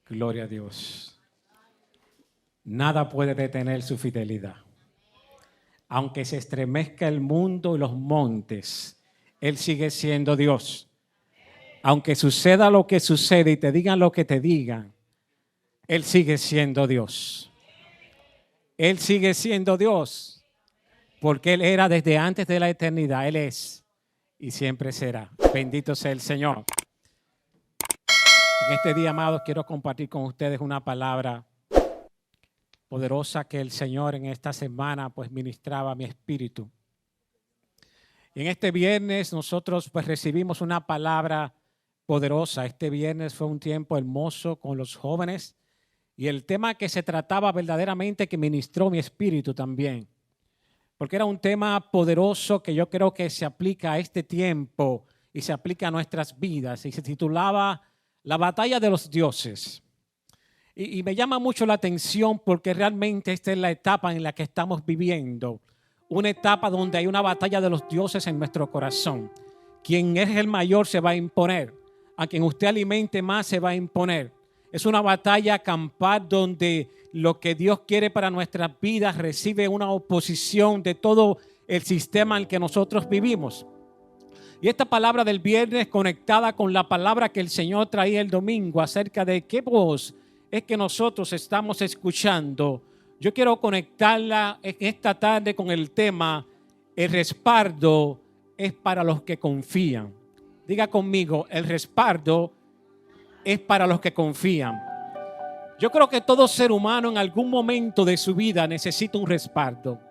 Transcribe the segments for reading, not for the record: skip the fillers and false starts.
Gloria a Dios. Nada puede detener su fidelidad. Aunque se estremezca el mundo y los montes, Él sigue siendo Dios. Aunque suceda lo que sucede y te digan lo que te digan, Él sigue siendo Dios. Él sigue siendo Dios, porque Él era desde antes de la eternidad. Él es y siempre será. Bendito sea el Señor. En este día, amados, quiero compartir con ustedes una palabra poderosa que el Señor en esta semana pues ministraba a mi espíritu. Y en este viernes nosotros pues recibimos una palabra poderosa. Este viernes fue un tiempo hermoso con los jóvenes y el tema que se trataba verdaderamente que ministró mi espíritu también. Porque era un tema poderoso que yo creo que se aplica a este tiempo y se aplica a nuestras vidas y se titulaba La batalla de los dioses. Y me llama mucho la atención porque realmente esta es la etapa en la que estamos viviendo. Una etapa donde hay una batalla de los dioses en nuestro corazón. Quien es el mayor se va a imponer. A quien usted alimente más se va a imponer. Es una batalla campal donde lo que Dios quiere para nuestras vidas recibe una oposición de todo el sistema en el que nosotros vivimos. Y esta palabra del viernes conectada con la palabra que el Señor traía el domingo acerca de qué voz es que nosotros estamos escuchando. Yo quiero conectarla esta tarde con el tema, el respaldo es para los que confían. Diga conmigo, el respaldo es para los que confían. Yo creo que todo ser humano en algún momento de su vida necesita un respaldo.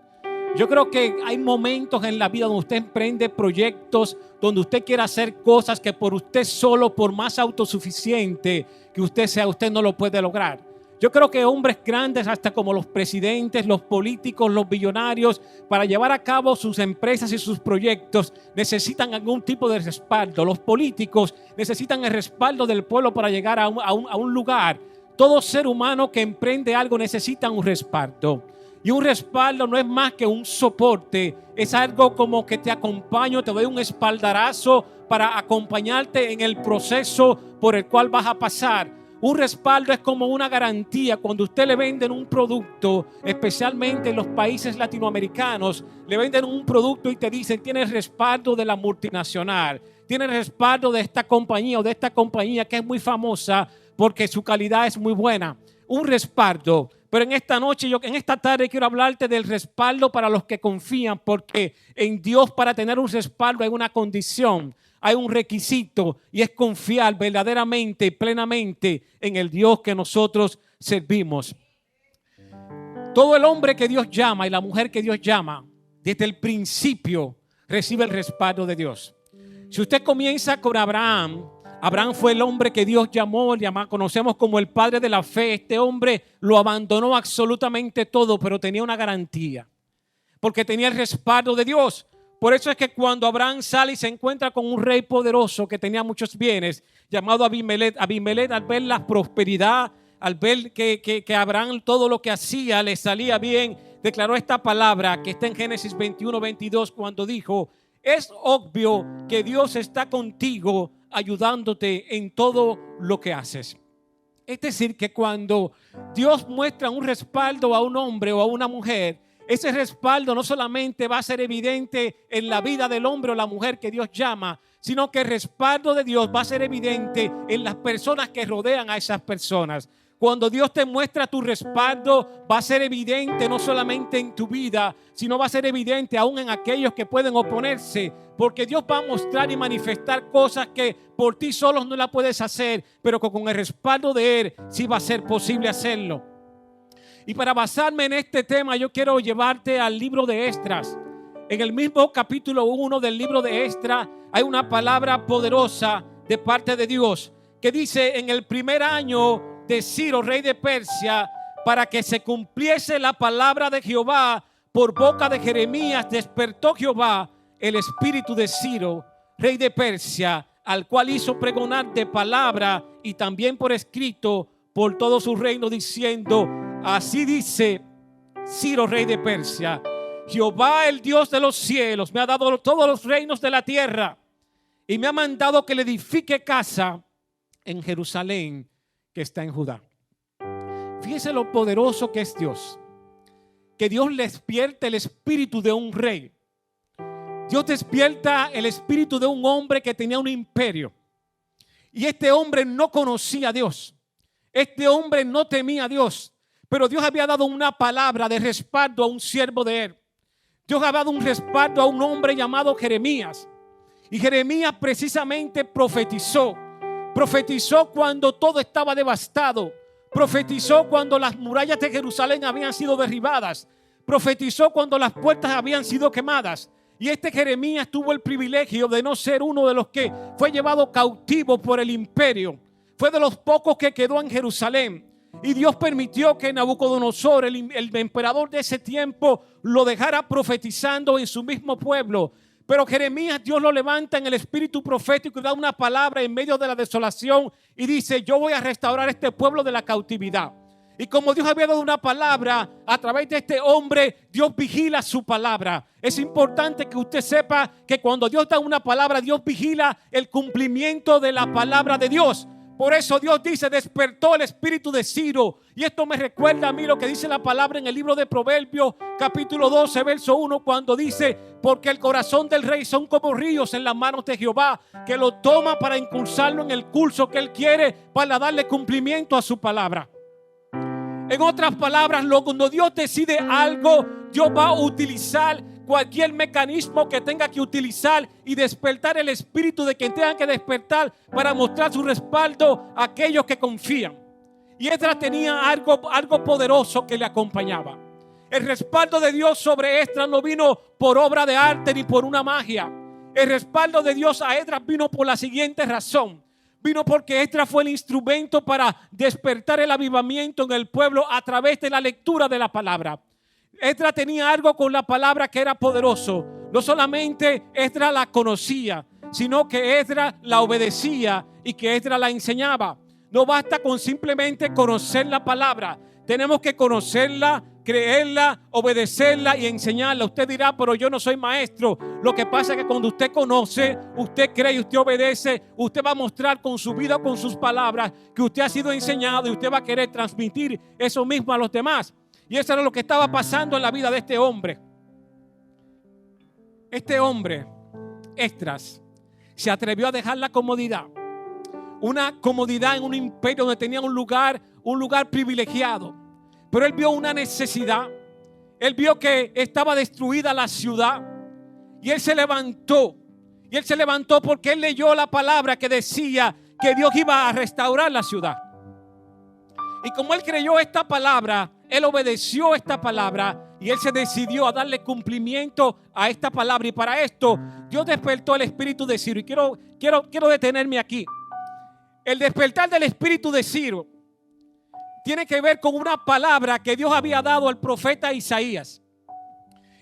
Yo creo que hay momentos en la vida donde usted emprende proyectos, donde usted quiere hacer cosas que por usted solo, por más autosuficiente que usted sea, usted no lo puede lograr. Yo creo que hombres grandes, hasta como los presidentes, los políticos, los billonarios, para llevar a cabo sus empresas y sus proyectos, necesitan algún tipo de respaldo. Los políticos necesitan el respaldo del pueblo para llegar a un lugar. Todo ser humano que emprende algo necesita un respaldo. Y un respaldo no es más que un soporte. Es algo como que te acompaño, te doy un espaldarazo para acompañarte en el proceso por el cual vas a pasar. Un respaldo es como una garantía. Cuando usted le venden un producto, especialmente en los países latinoamericanos, le venden un producto y te dicen, tiene el respaldo de la multinacional, tiene el respaldo de esta compañía o de esta compañía que es muy famosa porque su calidad es muy buena. Un respaldo. Pero en esta noche, en esta tarde quiero hablarte del respaldo para los que confían, porque en Dios para tener un respaldo hay una condición, hay un requisito y es confiar verdaderamente y plenamente en el Dios que nosotros servimos. Todo el hombre que Dios llama y la mujer que Dios llama, desde el principio recibe el respaldo de Dios. Si usted comienza con Abraham, Abraham fue el hombre que Dios llamó, conocemos como el padre de la fe. Este hombre lo abandonó absolutamente todo, pero tenía una garantía, porque tenía el respaldo de Dios. Por eso es que cuando Abraham sale y se encuentra con un rey poderoso que tenía muchos bienes, llamado Abimelech, al ver la prosperidad, al ver que Abraham todo lo que hacía le salía bien, declaró esta palabra que está en Génesis 21:22 cuando dijo, es obvio que Dios está contigo ayudándote en todo lo que haces. Es decir, que cuando Dios muestra un respaldo a un hombre o a una mujer, ese respaldo no solamente va a ser evidente en la vida del hombre o la mujer que Dios llama, sino que el respaldo de Dios va a ser evidente en las personas que rodean a esas personas. Cuando Dios te muestra tu respaldo, va a ser evidente no solamente en tu vida, sino va a ser evidente aún en aquellos que pueden oponerse, porque Dios va a mostrar y manifestar cosas que por ti solos no la puedes hacer, pero que con el respaldo de Él sí va a ser posible hacerlo. Y para basarme en este tema, yo quiero llevarte al libro de Esdras. En el mismo capítulo 1 del libro de Esdras hay una palabra poderosa de parte de Dios que dice: en el primer año de Ciro, rey de Persia, para que se cumpliese la palabra de Jehová por boca de Jeremías, despertó Jehová el espíritu de Ciro, rey de Persia, al cual hizo pregonar de palabra y también por escrito por todo su reino, diciendo: así dice Ciro, rey de Persia, Jehová, el Dios de los cielos, me ha dado todos los reinos de la tierra y me ha mandado que le edifique casa en Jerusalén, que está en Judá. Fíjese lo poderoso que es Dios. Que Dios le despierta el espíritu de un rey. Dios despierta el espíritu de un hombre que tenía un imperio. Y este hombre no conocía a Dios. Este hombre no temía a Dios. Pero Dios había dado una palabra de respaldo a un siervo de él. Dios había dado un respaldo a un hombre llamado Jeremías. Y Jeremías precisamente profetizó. Profetizó cuando todo estaba devastado. Profetizó cuando las murallas de Jerusalén habían sido derribadas. Profetizó cuando las puertas habían sido quemadas. Y este Jeremías tuvo el privilegio de no ser uno de los que fue llevado cautivo por el imperio. Fue de los pocos que quedó en Jerusalén. Y Dios permitió que Nabucodonosor, el emperador de ese tiempo, lo dejara profetizando en su mismo pueblo. Pero Jeremías, Dios lo levanta en el espíritu profético y da una palabra en medio de la desolación y dice: yo voy a restaurar este pueblo de la cautividad. Y como Dios había dado una palabra a través de este hombre, Dios vigila su palabra. Es importante que usted sepa que cuando Dios da una palabra, Dios vigila el cumplimiento de la palabra de Dios. Por eso Dios dice: despertó el espíritu de Ciro. Y esto me recuerda a mí lo que dice la palabra en el libro de Proverbios, capítulo 12, verso 1, cuando dice: porque el corazón del rey son como ríos en las manos de Jehová, que lo toma para impulsarlo en el curso que él quiere, para darle cumplimiento a su palabra. En otras palabras, cuando Dios decide algo, Dios va a utilizar cualquier mecanismo que tenga que utilizar y despertar el espíritu de quien tenga que despertar para mostrar su respaldo a aquellos que confían. Y Esdras tenía algo poderoso que le acompañaba. El respaldo de Dios sobre Esdras no vino por obra de arte ni por una magia. El respaldo de Dios a Esdras vino por la siguiente razón. Vino porque Esdras fue el instrumento para despertar el avivamiento en el pueblo a través de la lectura de la palabra. Esdras tenía algo con la palabra que era poderoso. No solamente Esdras la conocía, sino que Esdras la obedecía y que Esdras la enseñaba. No basta con simplemente conocer la palabra. Tenemos que conocerla, creerla, obedecerla y enseñarla. Usted dirá: pero yo no soy maestro. Lo que pasa es que cuando usted conoce, usted cree y usted obedece, usted va a mostrar con su vida, con sus palabras, que usted ha sido enseñado y usted va a querer transmitir eso mismo a los demás. Y eso era lo que estaba pasando en la vida de este hombre. Este hombre, Esdras, se atrevió a dejar la comodidad. Una comodidad en un imperio donde tenía un lugar privilegiado. Pero él vio una necesidad. Él vio que estaba destruida la ciudad. Y él se levantó. Y él se levantó porque él leyó la palabra que decía que Dios iba a restaurar la ciudad. Y como él creyó esta palabra, él obedeció esta palabra y él se decidió a darle cumplimiento a esta palabra. Y para esto Dios despertó el espíritu de Ciro. Y quiero detenerme aquí. El despertar del espíritu de Ciro tiene que ver con una palabra que Dios había dado al profeta Isaías.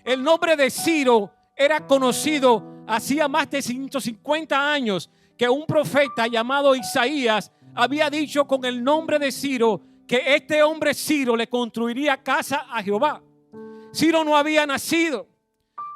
El nombre de Ciro era conocido hacía más de 150 años, que un profeta llamado Isaías había dicho con el nombre de Ciro que este hombre Ciro le construiría casa a Jehová. Ciro no había nacido.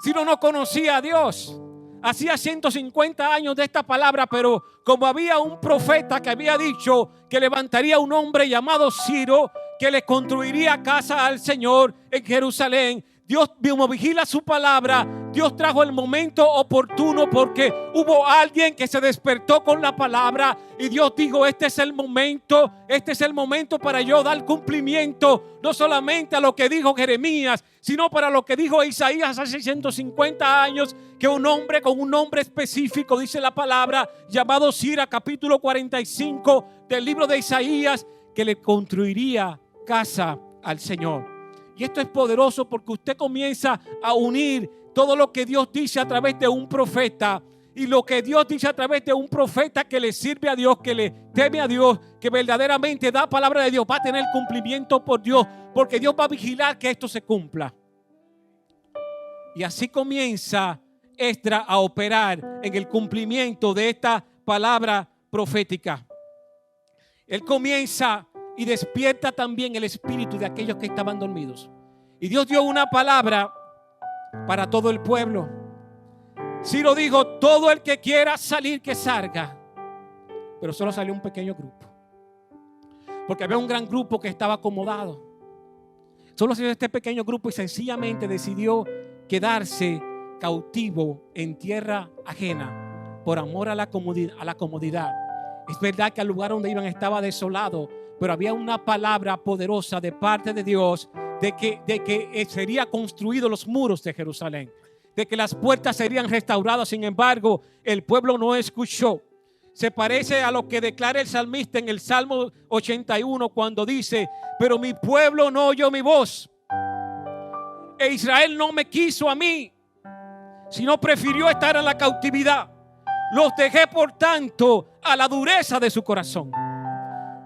Ciro no conocía a Dios. Hacía 150 años de esta palabra, pero como había un profeta que había dicho que levantaría un hombre llamado Ciro, que le construiría casa al Señor en Jerusalén, Dios vigila su palabra. Dios trajo el momento oportuno porque hubo alguien que se despertó con la palabra y Dios dijo: este es el momento para yo dar cumplimiento no solamente a lo que dijo Jeremías, sino para lo que dijo Isaías hace 150 años, que un hombre con un nombre específico, dice la palabra, llamado Ciro, capítulo 45 del libro de Isaías, que le construiría casa al Señor. Y esto es poderoso porque usted comienza a unir todo lo que Dios dice a través de un profeta y lo que Dios dice a través de un profeta que le sirve a Dios, que le teme a Dios, que verdaderamente da palabra de Dios. Va a tener cumplimiento por Dios, porque Dios va a vigilar que esto se cumpla. Y así comienza Esdras a operar en el cumplimiento de esta palabra profética. Él comienza y despierta también el espíritu de aquellos que estaban dormidos. Y Dios dio una palabra para todo el pueblo. Ciro dijo: todo el que quiera salir, que salga. Pero solo salió un pequeño grupo. porque había un gran grupo que estaba acomodado. Solo se dio este pequeño grupo y sencillamente decidió quedarse cautivo en tierra ajena por amor a la comodidad. Es verdad que el lugar donde iban estaba desolado, pero había una palabra poderosa de parte de Dios de que sería construido los muros de Jerusalén, de que las puertas serían restauradas. Sin embargo, el pueblo no escuchó. Se parece a lo que declara el salmista en el Salmo 81 cuando dice: pero mi pueblo no oyó mi voz, e Israel no me quiso a mí, sino prefirió estar en la cautividad. Los dejé por tanto a la dureza de su corazón.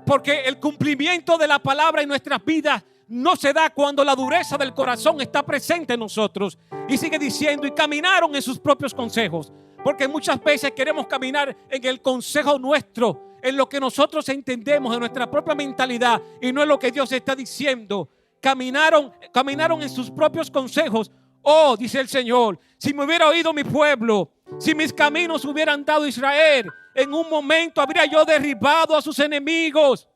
Porque el cumplimiento de la palabra en nuestras vidas no se da cuando la dureza del corazón está presente en nosotros. Y sigue diciendo: y caminaron en sus propios consejos. Porque muchas veces queremos caminar en el consejo nuestro, en lo que nosotros entendemos, en nuestra propia mentalidad, y no es lo que Dios está diciendo. Caminaron en sus propios consejos. Oh, dice el Señor, si me hubiera oído mi pueblo, si mis caminos hubieran dado a Israel, en un momento habría yo derribado a sus enemigos.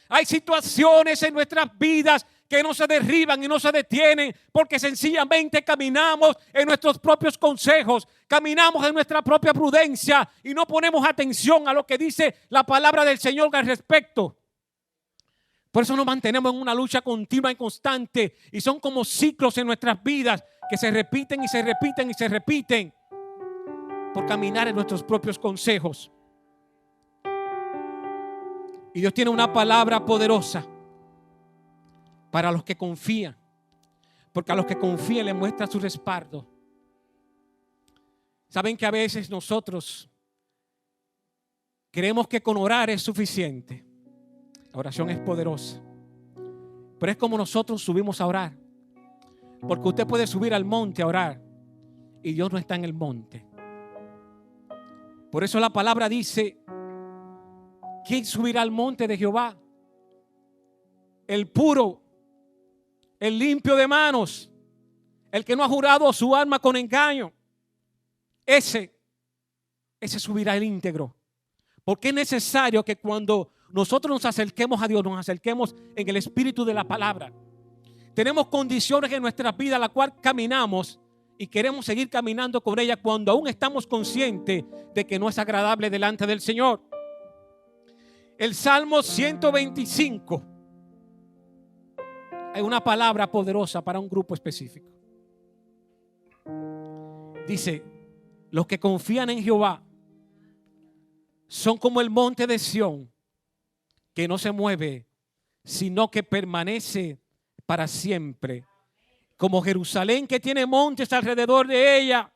Hay situaciones en nuestras vidas que no se derriban y no se detienen porque sencillamente caminamos en nuestros propios consejos, caminamos en nuestra propia prudencia y no ponemos atención a lo que dice la palabra del Señor al respecto. Por eso nos mantenemos en una lucha continua y constante, y son como ciclos en nuestras vidas que se repiten y se repiten y se repiten por caminar en nuestros propios consejos. Y Dios tiene una palabra poderosa para los que confían, porque a los que confían le muestra su respaldo. Saben que a veces nosotros creemos que con orar es suficiente. La oración es poderosa, pero es como nosotros subimos a orar, porque usted puede subir al monte a orar y Dios no está en el monte. Por eso la palabra dice: ¿quién subirá al monte de Jehová? El puro, el limpio de manos, el que no ha jurado su alma con engaño. Ese subirá el íntegro. Porque es necesario que cuando nosotros nos acerquemos a Dios, nos acerquemos en el espíritu de la palabra. Tenemos condiciones en nuestra vida a la cual caminamos y queremos seguir caminando con ella cuando aún estamos conscientes de que no es agradable delante del Señor. El Salmo 125. Hay una palabra poderosa para un grupo específico. Dice: los que confían en Jehová son como el monte de Sión, que no se mueve, sino que permanece para siempre. Como Jerusalén, que tiene montes alrededor de ella,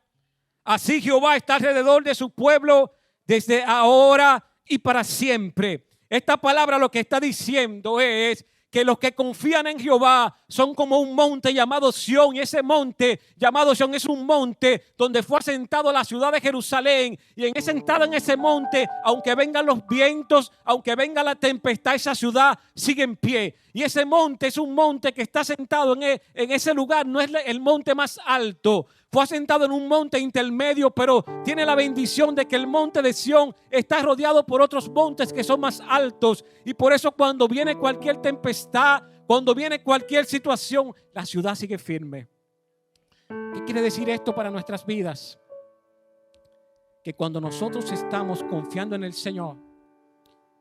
así Jehová está alrededor de su pueblo desde ahora y para siempre. Esta palabra lo que está diciendo es que los que confían en Jehová son como un monte llamado Sión, y ese monte llamado Sión es un monte donde fue asentado la ciudad de Jerusalén, y sentado en ese monte, aunque vengan los vientos, aunque venga la tempestad, esa ciudad sigue en pie. Y ese monte es un monte que está sentado en ese lugar, no es el monte más alto, fue asentado en un monte intermedio, pero tiene la bendición de que el monte de Sión está rodeado por otros montes que son más altos, y por eso cuando viene cualquier tempestad, cuando viene cualquier situación, la ciudad sigue firme. ¿Qué quiere decir esto para nuestras vidas? Que cuando nosotros estamos confiando en el Señor,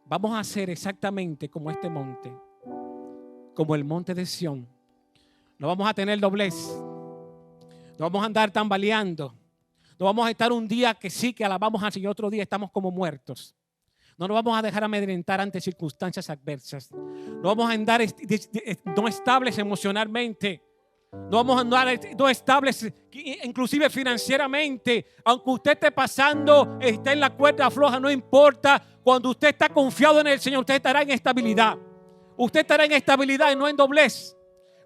vamos a hacer exactamente como este monte, como el monte de Sión. No vamos a tener doblez, no vamos a andar tambaleando, no vamos a estar un día que sí, que alabamos al Señor, otro día estamos como muertos. No nos vamos a dejar amedrentar ante circunstancias adversas. No vamos a andar no estables emocionalmente. No vamos a andar no estables inclusive financieramente. Aunque usted esté pasando, esté en la cuerda floja, no importa. Cuando usted está confiado en el Señor, usted estará en estabilidad. Usted estará en estabilidad y no en doblez.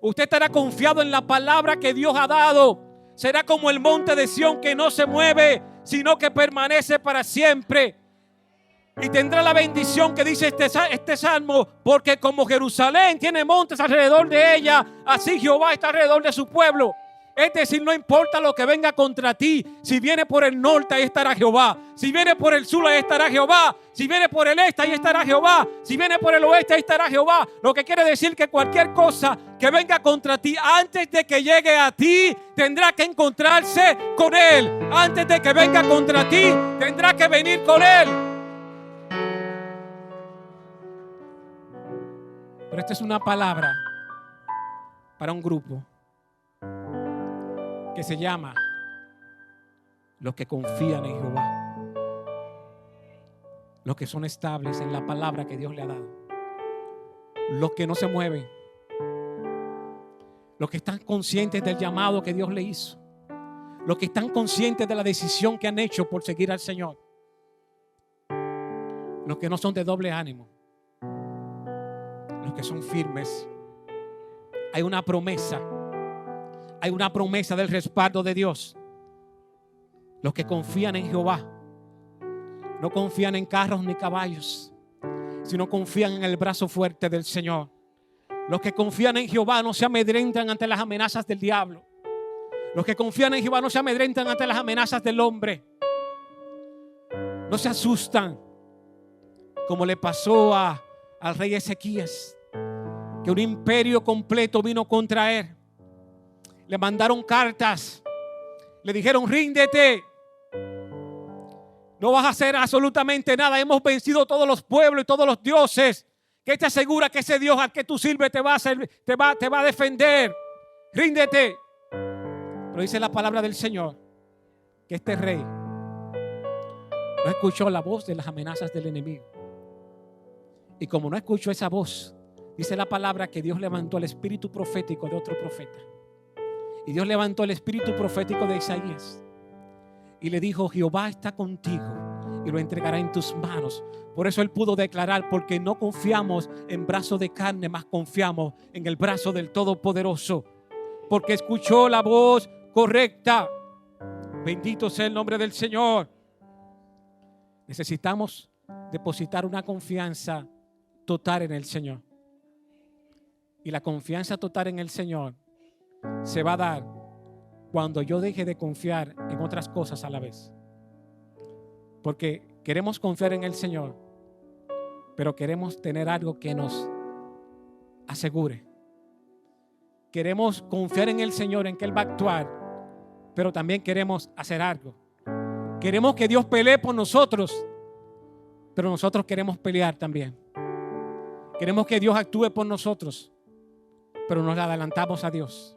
Usted estará confiado en la palabra que Dios ha dado. Será como el monte de Sión, que no se mueve, sino que permanece para siempre. Y tendrá la bendición que dice este salmo: porque como Jerusalén tiene montes alrededor de ella, así Jehová está alrededor de su pueblo. Es decir, no importa lo que venga contra ti. Si viene por el norte, ahí estará Jehová. Si viene por el sur, ahí estará Jehová. Si viene por el este, ahí estará Jehová. Si viene por el oeste, ahí estará Jehová. Lo que quiere decir que cualquier cosa que venga contra ti, antes de que llegue a ti, tendrá que encontrarse con Él. Antes de que venga contra ti, tendrá que venir con Él. Pero esta es una palabra para un grupo que se llama los que confían en Jehová, los que son estables en la palabra que Dios le ha dado, los que no se mueven, los que están conscientes del llamado que Dios le hizo, los que están conscientes de la decisión que han hecho por seguir al Señor, los que no son de doble ánimo, los que son firmes. Hay una promesa del respaldo de Dios. Los que confían en Jehová no confían en carros ni caballos, sino confían en el brazo fuerte del Señor. Los que confían en Jehová no se amedrentan ante las amenazas del diablo. Los que confían en Jehová no se amedrentan ante las amenazas del hombre. No se asustan como le pasó al rey Ezequías, que un imperio completo vino contra él. Le mandaron cartas, le dijeron: ríndete, no vas a hacer absolutamente nada, hemos vencido todos los pueblos y todos los dioses. ¿Qué te asegura que ese Dios al que tú sirves te va a defender? Ríndete. Pero dice la palabra del Señor que este rey no escuchó la voz de las amenazas del enemigo, y como no escuchó esa voz, dice la palabra que Dios levantó el espíritu profético de otro profeta. Y Dios levantó el espíritu profético de Isaías y le dijo: Jehová está contigo y lo entregará en tus manos. Por eso él pudo declarar: porque no confiamos en brazo de carne, mas confiamos en el brazo del Todopoderoso. Porque escuchó la voz correcta. Bendito sea el nombre del Señor. Necesitamos depositar una confianza total en el Señor. Y la confianza total en el Señor se va a dar cuando yo deje de confiar en otras cosas a la vez. Porque queremos confiar en el Señor, pero queremos tener algo que nos asegure. Queremos confiar en el Señor, en que Él va a actuar, pero también queremos hacer algo. Queremos que Dios pelee por nosotros, pero nosotros queremos pelear también. Queremos que Dios actúe por nosotros, pero nos adelantamos a Dios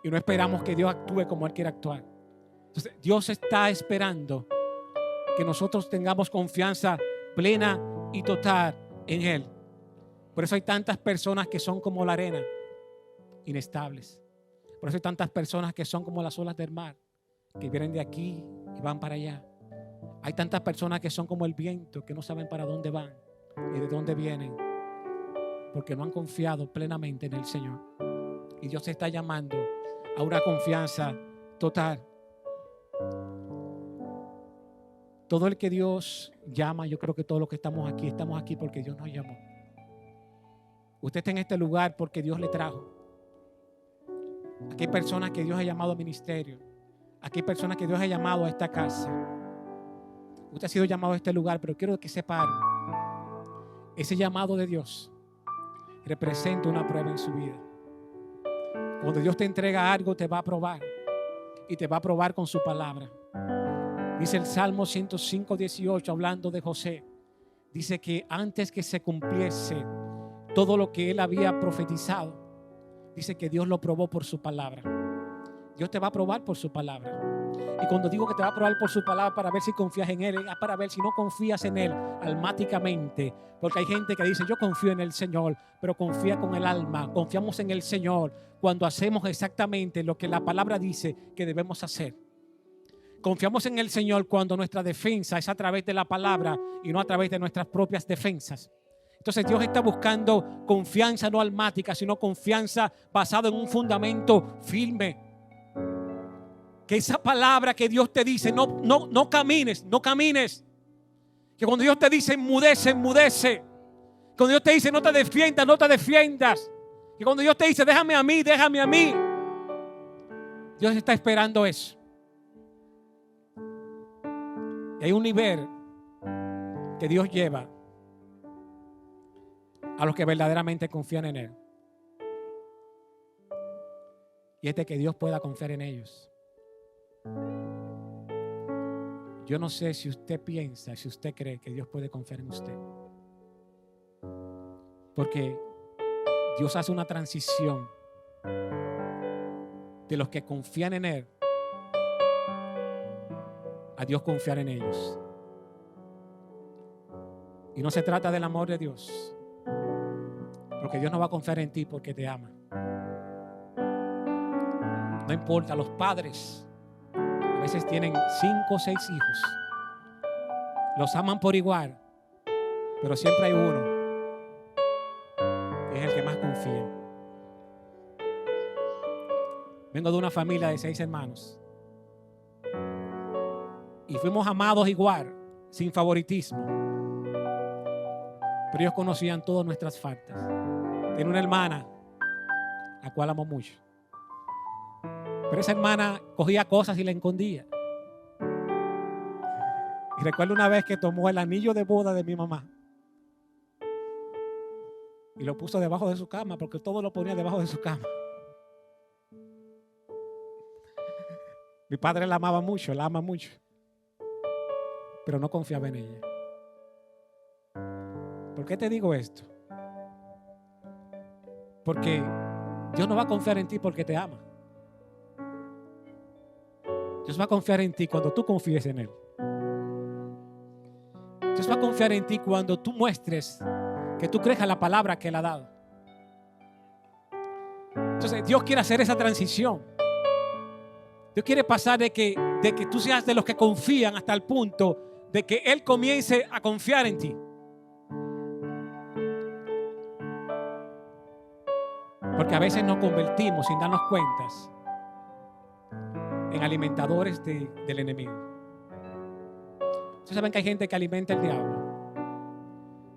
y no esperamos que Dios actúe como Él quiere actuar. Entonces, Dios está esperando que nosotros tengamos confianza plena y total en Él. Por eso hay tantas personas que son como la arena, inestables. Por eso hay tantas personas que son como las olas del mar, que vienen de aquí y van para allá. Hay tantas personas que son como el viento, que no saben para dónde van ni de dónde vienen, porque no han confiado plenamente en el Señor. Y Dios te está llamando a una confianza total. Todo el que Dios llama, yo creo que todos los que estamos aquí porque Dios nos llamó. Usted está en este lugar porque Dios le trajo. Aquí hay personas que Dios ha llamado a ministerio. Aquí hay personas que Dios ha llamado a esta casa. Usted ha sido llamado a este lugar, pero quiero que sepa algo. Ese llamado de Dios representa una prueba en su vida. Cuando Dios te entrega algo, te va a probar. Y te va a probar con su palabra. Dice el Salmo 105, 18, hablando de José. Dice que antes que se cumpliese todo lo que él había profetizado, dice que Dios lo probó por su palabra. Dios te va a probar por su palabra. Y cuando digo que te va a probar por su palabra, para ver si confías en Él, es para ver si no confías en Él almáticamente. Porque hay gente que dice: yo confío en el Señor, pero confía con el alma. Confiamos en el Señor cuando hacemos exactamente lo que la palabra dice que debemos hacer. Confiamos en el Señor cuando nuestra defensa es a través de la palabra y no a través de nuestras propias defensas. Entonces Dios está buscando confianza no almática, sino confianza basada en un fundamento firme. Que esa palabra que Dios te dice, no camines. Que cuando Dios te dice enmudece, enmudece. Cuando Dios te dice no te defiendas. Que cuando Dios te dice déjame a mí. Dios está esperando eso. Y hay un nivel que Dios lleva a los que verdaderamente confían en Él. Y es de que Dios pueda confiar en ellos. Yo no sé si usted piensa, si usted cree que Dios puede confiar en usted. Porque Dios hace una transición de los que confían en Él a Dios confiar en ellos. Y no se trata del amor de Dios, porque Dios no va a confiar en ti porque te ama. No importa, los padres a veces tienen 5 o 6 hijos. Los aman por igual, pero siempre hay uno que es el que más confía. Vengo de una familia de 6 hermanos. Y fuimos amados igual, sin favoritismo. Pero ellos conocían todas nuestras faltas. Tengo una hermana, la cual amo mucho. Pero esa hermana cogía cosas y la escondía. Y recuerdo una vez que tomó el anillo de boda de mi mamá y lo puso debajo de su cama, porque todo lo ponía debajo de su cama. Mi padre la amaba mucho, la ama mucho, pero no confiaba en ella. ¿Por qué te digo esto? Porque Dios no va a confiar en ti porque te ama. Dios va a confiar en ti cuando tú confíes en Él. Dios va a confiar en ti cuando tú muestres que tú crees a la palabra que Él ha dado. Entonces Dios quiere hacer esa transición. Dios quiere pasar de que tú seas de los que confían hasta el punto de que Él comience a confiar en ti. Porque a veces nos convertimos sin darnos cuentas en alimentadores del enemigo. Ustedes saben que hay gente que alimenta al diablo.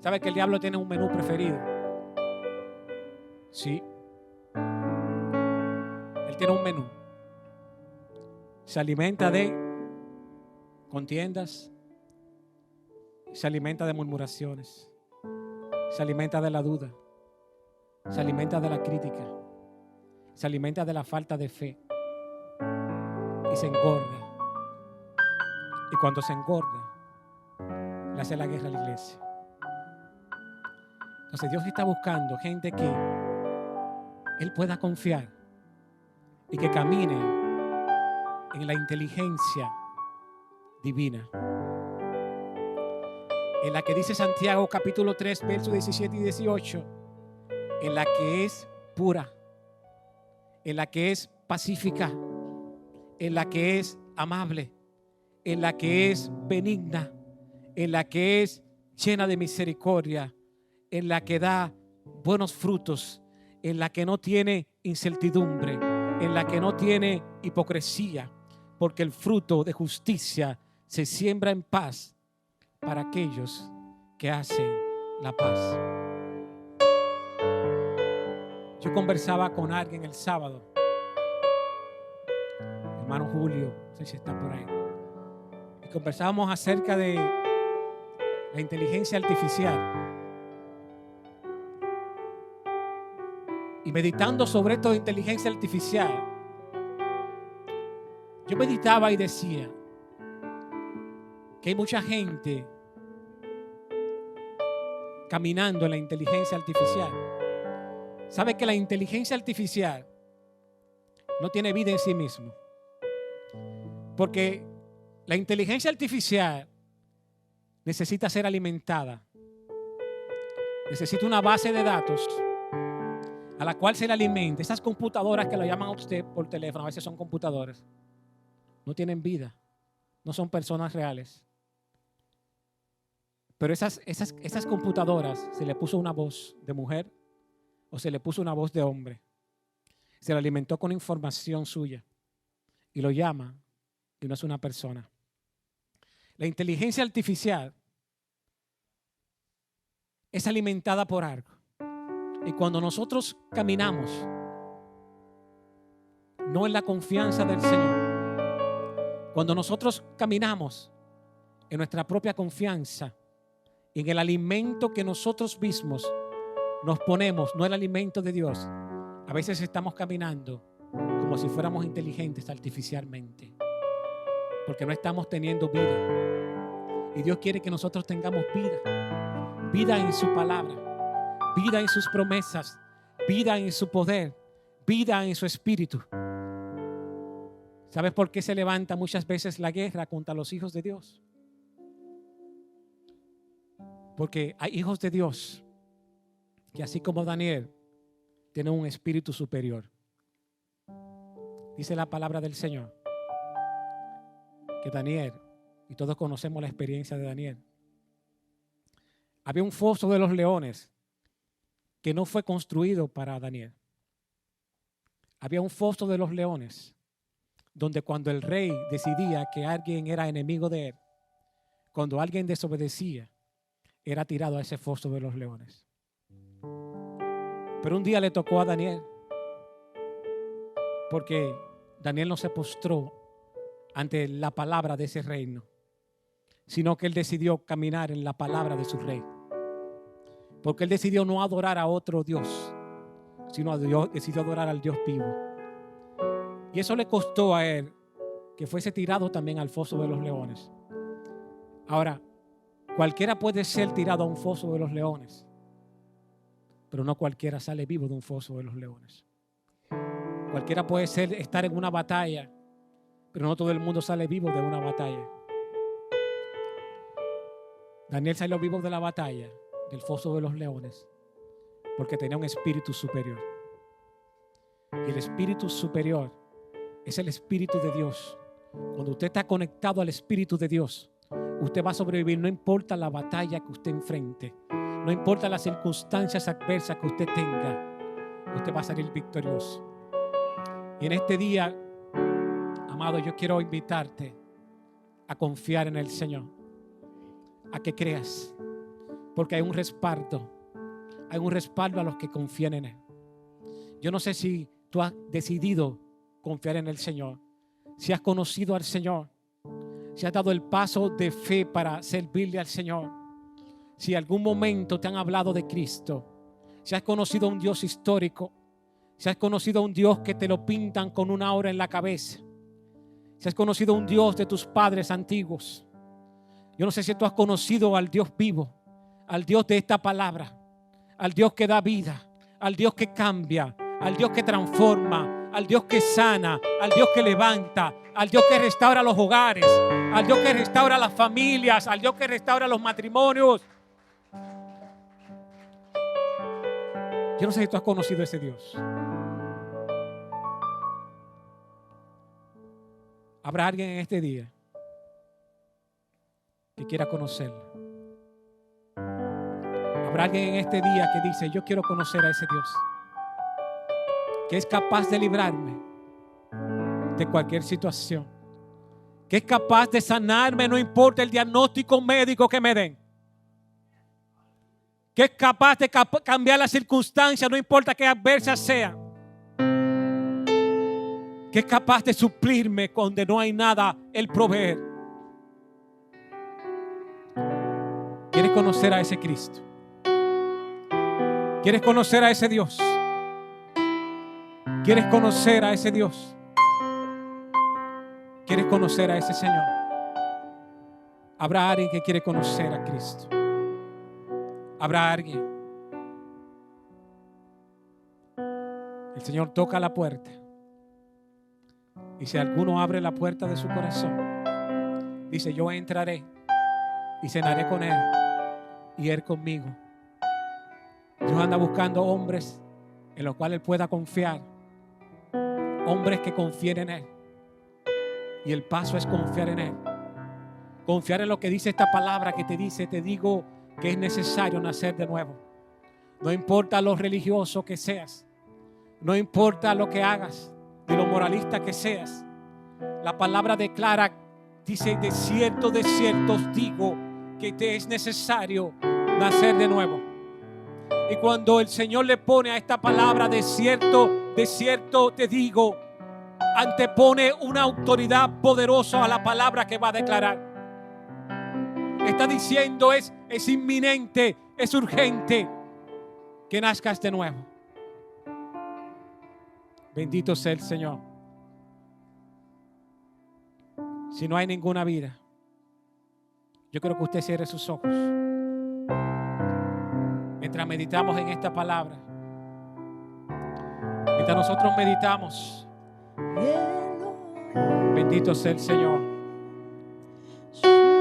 ¿Saben que el diablo tiene un menú preferido? Sí. Él tiene un menú. Se alimenta de contiendas. Se alimenta de murmuraciones. Se alimenta de la duda. Se alimenta de la crítica. Se alimenta de la falta de fe. Y se engorda. Y cuando se engorda, le hace la guerra a la iglesia. Entonces Dios está buscando gente que Él pueda confiar y que camine en la inteligencia divina. En la que dice Santiago capítulo 3, versos 17 y 18, en la que es pura, en la que es pacífica, en la que es amable, en la que es benigna, en la que es llena de misericordia, en la que da buenos frutos, en la que no tiene incertidumbre, en la que no tiene hipocresía, porque el fruto de justicia se siembra en paz para aquellos que hacen la paz. Yo conversaba con alguien el sábado, hermano Julio, no sé si está por ahí, y conversábamos acerca de la inteligencia artificial. Y meditando sobre esto de inteligencia artificial, yo meditaba y decía que hay mucha gente caminando en la inteligencia artificial. ¿Sabe que la inteligencia artificial no tiene vida en sí mismo? Porque la inteligencia artificial necesita ser alimentada. Necesita una base de datos a la cual se le alimente. Esas computadoras que lo llaman a usted por teléfono, a veces son computadoras, no tienen vida, no son personas reales. Pero esas computadoras se le puso una voz de mujer o se le puso una voz de hombre. Se le alimentó con información suya y lo llama y no es una persona. La inteligencia artificial es alimentada por algo. Y cuando nosotros caminamos, no en la confianza del Señor. Cuando nosotros caminamos en nuestra propia confianza, en el alimento que nosotros mismos nos ponemos, no el alimento de Dios, a veces estamos caminando como si fuéramos inteligentes artificialmente, porque no estamos teniendo vida. Y Dios quiere que nosotros tengamos vida, vida en su palabra, vida en sus promesas, vida en su poder, vida en su espíritu. ¿Sabes por qué se levanta muchas veces la guerra contra los hijos de Dios? Porque hay hijos de Dios que, así como Daniel, tienen un espíritu superior. Dice la palabra del Señor que Daniel, y todos conocemos la experiencia de Daniel, había un foso de los leones que no fue construido para Daniel. Había un foso de los leones donde cuando el rey decidía que alguien era enemigo de él, cuando alguien desobedecía, era tirado a ese foso de los leones. Pero un día le tocó a Daniel, porque Daniel no se postró ante la palabra de ese reino, sino que él decidió caminar en la palabra de su rey. Porque él decidió no adorar a otro Dios, sino a Dios, decidió adorar al Dios vivo. Y eso le costó a él que fuese tirado también al foso de los leones. Ahora, cualquiera puede ser tirado a un foso de los leones, pero no cualquiera sale vivo de un foso de los leones. Cualquiera puede estar en una batalla, pero no todo el mundo sale vivo de una batalla. Daniel salió vivo de la batalla, del foso de los leones, porque tenía un espíritu superior. Y el espíritu superior es el espíritu de Dios. Cuando usted está conectado al espíritu de Dios, usted va a sobrevivir, no importa la batalla que usted enfrente, no importa las circunstancias adversas que usted tenga, usted va a salir victorioso. Y en este día, amado, yo quiero invitarte a confiar en el Señor, a que creas, porque hay un respaldo a los que confían en Él. Yo no sé si tú has decidido confiar en el Señor, si has conocido al Señor, si has dado el paso de fe para servirle al Señor, si en algún momento te han hablado de Cristo, si has conocido a un Dios histórico, si has conocido a un Dios que te lo pintan con una aura en la cabeza, si has conocido a un Dios de tus padres antiguos. Yo no sé si tú has conocido al Dios vivo, al Dios de esta palabra, al Dios que da vida, al Dios que cambia, al Dios que transforma, al Dios que sana, al Dios que levanta, al Dios que restaura los hogares, al Dios que restaura las familias, al Dios que restaura los matrimonios. Yo no sé si tú has conocido a ese Dios. ¿Habrá alguien en este día que quiera conocerlo? ¿Habrá alguien en este día que dice: yo quiero conocer a ese Dios, que es capaz de librarme de cualquier situación, que es capaz de sanarme, no importa el diagnóstico médico que me den, que es capaz de cambiar las circunstancias, no importa qué adversas sean, que es capaz de suplirme donde no hay nada, el proveer? ¿Quieres conocer a ese Cristo? ¿Quieres conocer a ese Dios? ¿Quieres conocer a ese Dios? ¿Quieres conocer a ese Señor? ¿Habrá alguien que quiere conocer a Cristo? ¿Habrá alguien? El Señor toca la puerta. Y si alguno abre la puerta de su corazón, dice: yo entraré y cenaré con Él y Él conmigo. Dios anda buscando hombres en los cuales Él pueda confiar, hombres que confíen en Él. Y el paso es confiar en Él, confiar en lo que dice esta palabra que te dice: te digo que es necesario nacer de nuevo. No importa lo religioso que seas, no importa lo que hagas, de lo moralista que seas, la palabra declara, dice: de cierto os digo que te es necesario nacer de nuevo. Y cuando el Señor le pone a esta palabra: de cierto te digo, antepone una autoridad poderosa a la palabra que va a declarar. Está diciendo es inminente, es urgente que nazcas de nuevo. Bendito sea el Señor. Si no hay ninguna vida, yo quiero que usted cierre sus ojos mientras meditamos en esta palabra. Mientras nosotros meditamos, bendito sea el Señor.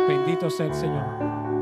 Bendito sea el Señor.